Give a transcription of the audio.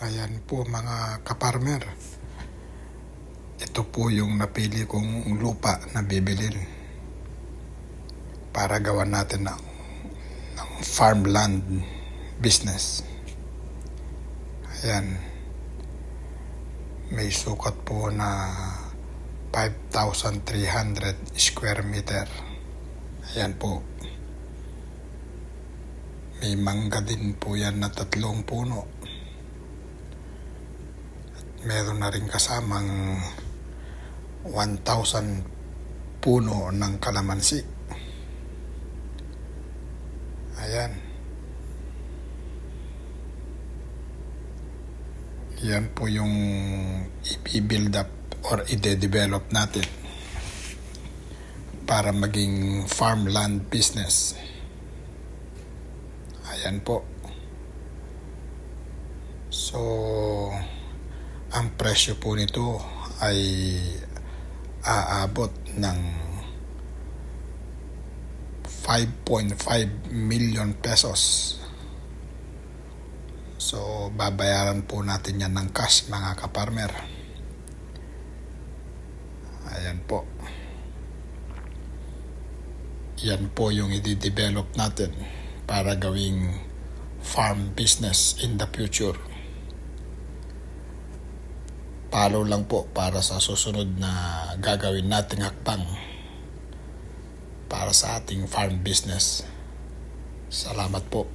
Ayan po mga kaparmer. Ito po yung napili kong lupa na bibilin para gawan natin ng farmland business. Ayan. May sukat po na 5,300 square meter. Ayan po. May mangga din po yan na 3 puno. Meron na rin kasamang 1,000 puno ng kalamansi. Ayan. Yan po yung i-build up or i-develop natin para maging farmland business. Ayan po. So, ang presyo po nito ay aabot ng 5.5 million pesos. So, babayaran po natin yan ng cash mga kaparmer. Ayan po. Yan po yung i-develop natin para gawing farm business in the future. Follow lang po para sa susunod na gagawin nating hakbang para sa ating farm business. Salamat po.